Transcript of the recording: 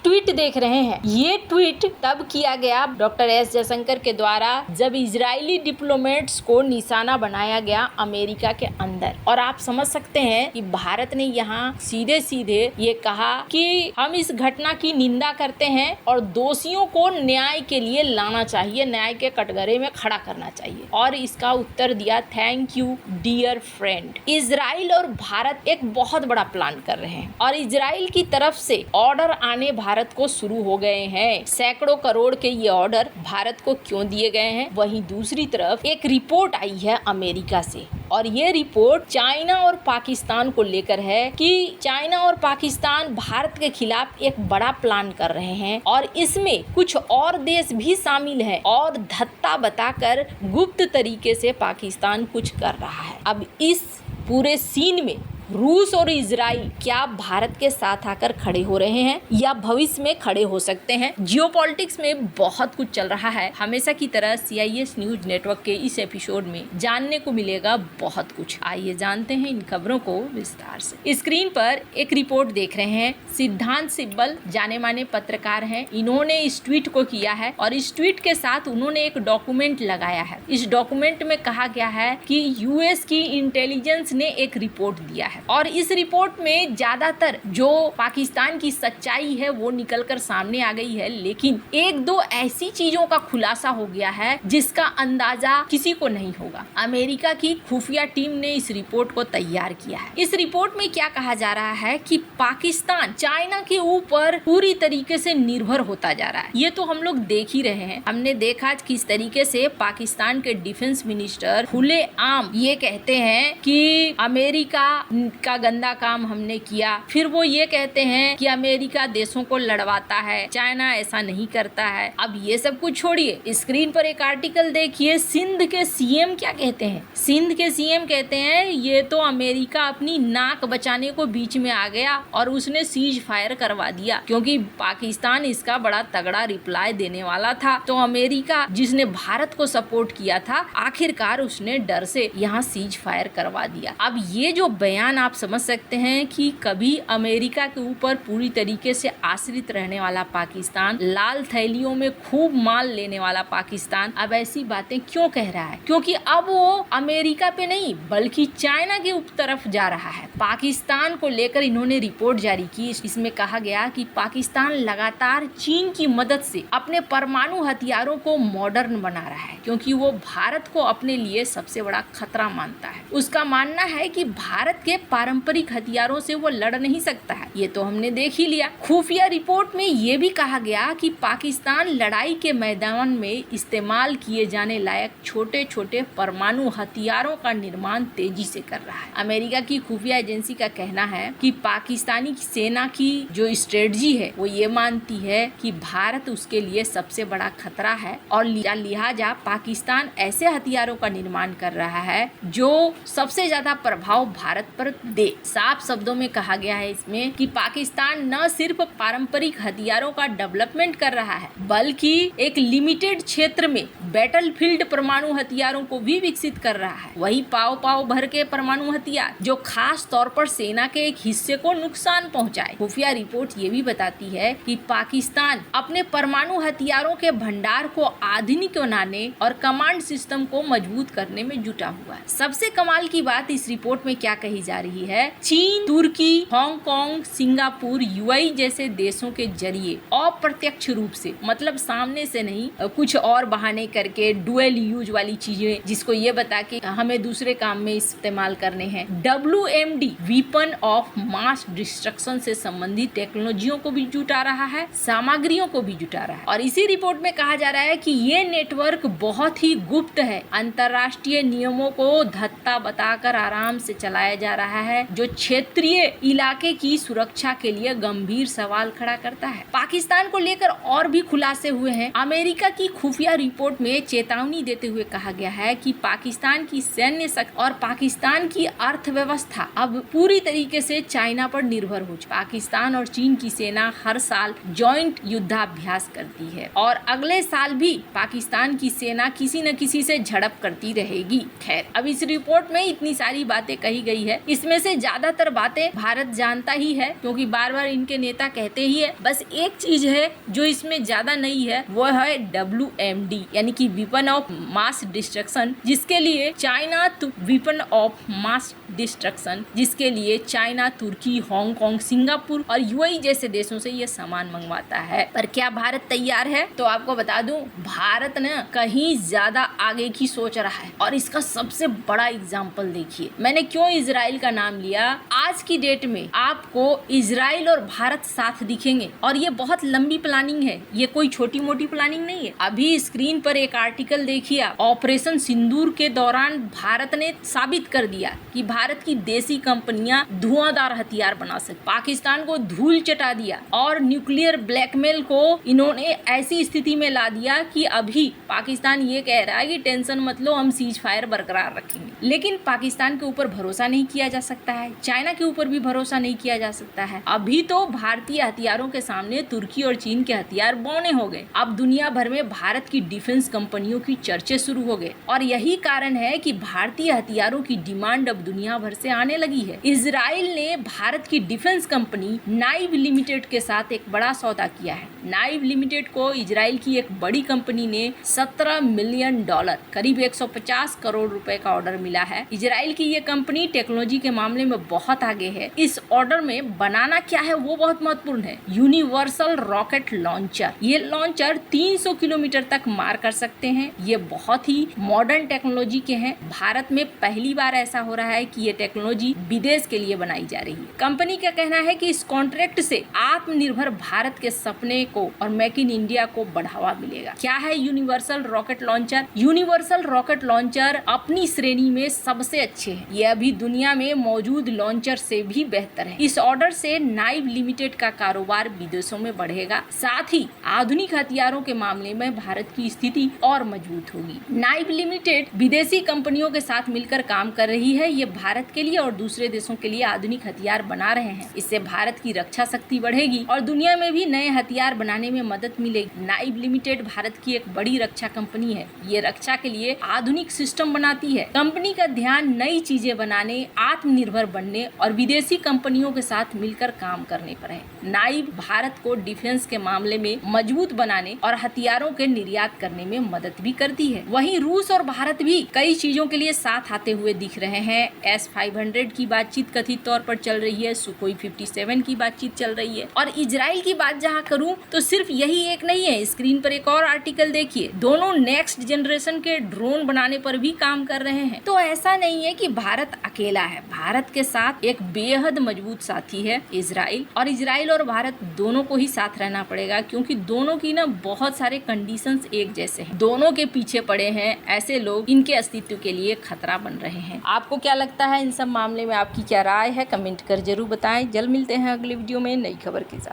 Tweet देख रहे हैं। ये ट्वीट तब किया गया डॉक्टर एस जयशंकर के द्वारा जब इजरायली डिप्लोमेट्स को निशाना बनाया गया अमेरिका के अंदर। और आप समझ सकते हैं कि भारत ने यहाँ सीधे सीधे ये कहा कि हम इस घटना की निंदा करते हैं और दोषियों को न्याय के लिए लाना चाहिए, न्याय के कटघरे में खड़ा करना चाहिए। और इसका उत्तर दिया, thank you dear friend. Israel और भारत एक बहुत बड़ा प्लान कर रहे हैं और इजराइल की तरफ से ऑर्डर आने भारत को शुरू हो गए हैं। सैकड़ों करोड़ के ये ऑर्डर भारत को क्यों दिए गए हैं। वहीं दूसरी तरफ एक रिपोर्ट आई है अमेरिका से और ये रिपोर्ट चाइना और पाकिस्तान को लेकर है कि चाइना और पाकिस्तान भारत के खिलाफ एक बड़ा प्लान कर रहे हैं और इसमें कुछ और देश भी शामिल हैं और धत्ता बताकर गुप्त तरीके से पाकिस्तान कुछ कर रहा है। अब इस पूरे सीन में रूस और इजराइल क्या भारत के साथ आकर खड़े हो रहे हैं या भविष्य में खड़े हो सकते हैं। जियोपॉलिटिक्स में बहुत कुछ चल रहा है। हमेशा की तरह CIS न्यूज नेटवर्क के इस एपिसोड में जानने को मिलेगा बहुत कुछ। आइए जानते हैं इन खबरों को विस्तार से। स्क्रीन पर एक रिपोर्ट देख रहे हैं। सिद्धांत सिब्बल जाने माने पत्रकार हैं। इन्होंने इस ट्वीट को किया है और इस ट्वीट के साथ उन्होंने एक डॉक्यूमेंट लगाया है। इस डॉक्यूमेंट में कहा गया है कि US की इंटेलिजेंस ने एक रिपोर्ट दिया है और इस रिपोर्ट में ज्यादातर जो पाकिस्तान की सच्चाई है वो निकलकर सामने आ गई है, लेकिन एक दो ऐसी चीजों का खुलासा हो गया है जिसका अंदाजा किसी को नहीं होगा। अमेरिका की खुफिया टीम ने इस रिपोर्ट को तैयार किया है। इस रिपोर्ट में क्या कहा जा रहा है कि पाकिस्तान चाइना के ऊपर पूरी तरीके से निर्भर होता जा रहा है। ये तो हम लोग देख ही रहे हैं। हमने देखा किस तरीके से पाकिस्तान के डिफेंस मिनिस्टर खुले आम ये कहते हैं कि अमेरिका का गंदा काम हमने किया। फिर वो ये कहते हैं कि अमेरिका देशों को लड़वाता है, चाइना ऐसा नहीं करता है। अब ये सब कुछ छोड़िए, स्क्रीन पर एक आर्टिकल देखिए। सिंध के CM क्या कहते हैं। सिंध के CM कहते हैं ये तो अमेरिका अपनी नाक बचाने को बीच में आ गया और उसने सीज फायर करवा दिया क्योंकि पाकिस्तान इसका बड़ा तगड़ा रिप्लाई देने वाला था। तो अमेरिका जिसने भारत को सपोर्ट किया था आखिरकार उसने डर से यहाँ सीज फायर करवा दिया। अब ये जो बयान आप समझ सकते हैं कि कभी अमेरिका के ऊपर पूरी तरीके से आश्रित रहने वाला पाकिस्तान, लाल थैलियों में खूब माल लेने वाला पाकिस्तान अब ऐसी बातें क्यों कह रहा है, क्योंकि अब वो अमेरिका पे नहीं बल्कि चाइना के तरफ जा रहा है। पाकिस्तान को लेकर इन्होंने रिपोर्ट जारी की। इसमें कहा गया कि पाकिस्तान लगातार चीन की मदद से अपने परमाणु हथियारों को मॉडर्न बना रहा है क्योंकि वो भारत को अपने लिए सबसे बड़ा खतरा मानता है। उसका मानना है कि भारत के पारंपरिक हथियारों से वो लड़ नहीं सकता है। ये तो हमने देख ही लिया। खुफिया रिपोर्ट में ये भी कहा गया कि पाकिस्तान लड़ाई के मैदान में इस्तेमाल किए जाने लायक छोटे छोटे परमाणु हथियारों का निर्माण तेजी से कर रहा है। अमेरिका की खुफिया एजेंसी का कहना है कि पाकिस्तानी सेना की जो स्ट्रेटजी है वो ये मानती है कि भारत उसके लिए सबसे बड़ा खतरा है और लिहाजा पाकिस्तान ऐसे हथियारों का निर्माण कर रहा है जो सबसे ज्यादा प्रभाव भारत पर दे। साफ शब्दों में कहा गया है इसमें कि पाकिस्तान न सिर्फ पारंपरिक हथियारों का डेवलपमेंट कर रहा है बल्कि एक लिमिटेड क्षेत्र में बैटलफील्ड परमाणु हथियारों को भी विकसित कर रहा है। वही पाव पाव भर के परमाणु हथियार जो खास तौर पर सेना के एक हिस्से को नुकसान पहुंचाए। खुफिया रिपोर्ट ये भी बताती है कि पाकिस्तान अपने परमाणु हथियारों के भंडार को आधुनिक बनाने और कमांड सिस्टम को मजबूत करने में जुटा हुआ है। सबसे कमाल की बात इस रिपोर्ट में क्या कही जा रही है, चीन, तुर्की, हांगकांग, सिंगापुर, UAE जैसे देशों के जरिए अप्रत्यक्ष रूप से, मतलब सामने से नहीं, कुछ और बहाने करके डुअल यूज वाली चीजें जिसको ये बता के हमें दूसरे काम में इस्तेमाल करने हैं, WMD weapon of mass destruction से संबंधित टेक्नोलॉजियों को भी जुटा रहा है, सामग्रियों को भी जुटा रहा है। और इसी रिपोर्ट में कहा जा रहा है कि ये नेटवर्क बहुत ही गुप्त है, अंतरराष्ट्रीय नियमों को धत्ता बताकर आराम से चलाया जा रहा है जो क्षेत्रीय इलाके की सुरक्षा के लिए गंभीर सवाल खड़ा करता है। पाकिस्तान को लेकर और भी खुलासे हुए हैं। अमेरिका की खुफिया रिपोर्ट में चेतावनी देते हुए कहा गया है कि पाकिस्तान की सैन्य शक्ति और पाकिस्तान की अर्थव्यवस्था अब पूरी तरीके से चाइना पर निर्भर हो चुकी। पाकिस्तान और चीन की सेना हर साल जॉइंट युद्धाभ्यास करती है और अगले साल भी पाकिस्तान की सेना किसी न किसी से झड़प करती रहेगी। खैर, अब इस रिपोर्ट में इतनी सारी बातें कही गई है। इस इसमें से ज्यादातर बातें भारत जानता ही है, क्योंकि बार बार इनके नेता कहते ही है। बस एक चीज है जो इसमें ज्यादा नहीं है, वो है WMD यानी कि वेपन ऑफ मास डिस्ट्रक्शन, जिसके लिए China weapon of mass destruction, जिसके लिए चाइना, तुर्की, हांगकांग, सिंगापुर और यूएई जैसे देशों से ये सामान मंगवाता है। पर क्या भारत तैयार है? तो आपको बता दूं, भारत ने कहीं ज्यादा आगे की सोच रहा है। और इसका सबसे बड़ा एग्जाम्पल देखिए, मैंने क्यों इजराइल का नाम लिया। आज की डेट में आपको इजराइल और भारत साथ दिखेंगे, और ये बहुत लंबी प्लानिंग है, ये कोई छोटी मोटी प्लानिंग नहीं है। अभी स्क्रीन पर एक आर्टिकल देखिए, ऑपरेशन सिंदूर के दौरान भारत ने साबित कर दिया कि भारत की देसी कंपनियां धुआंधार हथियार बना सकती, पाकिस्तान को धूल चटा दिया और न्यूक्लियर ब्लैकमेल को इन्होंने ऐसी स्थिति में ला दिया कि अभी पाकिस्तान ये कह रहा है कि टेंशन मत लो, हम सीज फायर बरकरार रखेंगे। लेकिन पाकिस्तान के ऊपर भरोसा नहीं किया जा सकता है, चाइना के ऊपर भी भरोसा नहीं किया जा सकता है। अभी तो भारतीय हथियारों के सामने तुर्की और चीन के हथियार बौने हो गए। अब दुनिया भर में भारत की डिफेंस कंपनियों की चर्चे शुरू हो गए, और यही कारण है कि भारतीय हथियारों की डिमांड अब दुनिया भर से आने लगी है। इजराइल ने भारत की डिफेंस कंपनी नाइव लिमिटेड के साथ एक बड़ा सौदा किया है। नाइव लिमिटेड को इजराइल की एक बड़ी कंपनी ने $17 मिलियन करीब 150 करोड़ रुपए का ऑर्डर मिला है। इजराइल की ये कंपनी टेक्नोलॉजी के मामले में बहुत आगे है। इस ऑर्डर में बनाना क्या है वो बहुत महत्वपूर्ण है, यूनिवर्सल रॉकेट लॉन्चर। ये लॉन्चर 300 किलोमीटर तक मार कर सकते हैं। ये बहुत ही मॉडर्न टेक्नोलॉजी के हैं। भारत में पहली बार ऐसा हो रहा है कि ये टेक्नोलॉजी विदेश के लिए बनाई जा रही है। कंपनी का कहना है कि इस कॉन्ट्रैक्ट से आत्मनिर्भर भारत के सपने को और मेक इन इंडिया को बढ़ावा मिलेगा। क्या है universal rocket launcher? Universal rocket launcher अपनी श्रेणी में सबसे अच्छे हैं। ये अभी दुनिया में मौजूद लॉन्चर से भी बेहतर है। इस ऑर्डर से नाइव लिमिटेड का कारोबार विदेशों में बढ़ेगा, साथ ही आधुनिक हथियारों के मामले में भारत की स्थिति और मजबूत होगी। नाइव लिमिटेड विदेशी कंपनियों के साथ मिलकर काम कर रही है। ये भारत के लिए और दूसरे देशों के लिए आधुनिक हथियार बना रहे हैं। इससे भारत की रक्षा शक्ति बढ़ेगी और दुनिया में भी नए हथियार बनाने में मदद मिलेगी। नाइव लिमिटेड भारत की एक बड़ी रक्षा कंपनी है। ये रक्षा के लिए आधुनिक सिस्टम बनाती है। कंपनी का ध्यान नई चीजें बनाने, आत्मनिर्भर बनने और विदेशी कंपनियों के साथ मिलकर काम करने पर है। नाइव भारत को डिफेंस के मामले में मजबूत बनाने और हथियारों के निर्यात करने में मदद भी करती है। वहीं रूस और भारत भी कई चीजों के लिए साथ आते हुए दिख रहे हैं। S-500 की बातचीत कथित तौर पर चल रही है, सुखोई 57 की बातचीत चल रही है, और इजराइल की बात जहां करूं तो सिर्फ यही एक नहीं है। स्क्रीन पर एक और आर्टिकल देखिए, दोनों नेक्स्ट जनरेशन के ड्रोन बनाने पर भी काम कर रहे हैं। तो ऐसा नहीं है कि भारत अकेला है, भारत के साथ एक बेहद मजबूत साथी है इजराइल, और इजराइल और भारत दोनों को ही साथ रहना पड़ेगा, क्योंकि दोनों की ना बहुत सारे कंडीशंस एक जैसे हैं। दोनों के पीछे पड़े हैं ऐसे लोग, इनके अस्तित्व के लिए खतरा बन रहे हैं। आपको क्या लगता है इन सब मामले में? आपकी क्या राय है? कमेंट कर जरूर बताएं। जल्द मिलते हैं अगले वीडियो में नई खबर के साथ।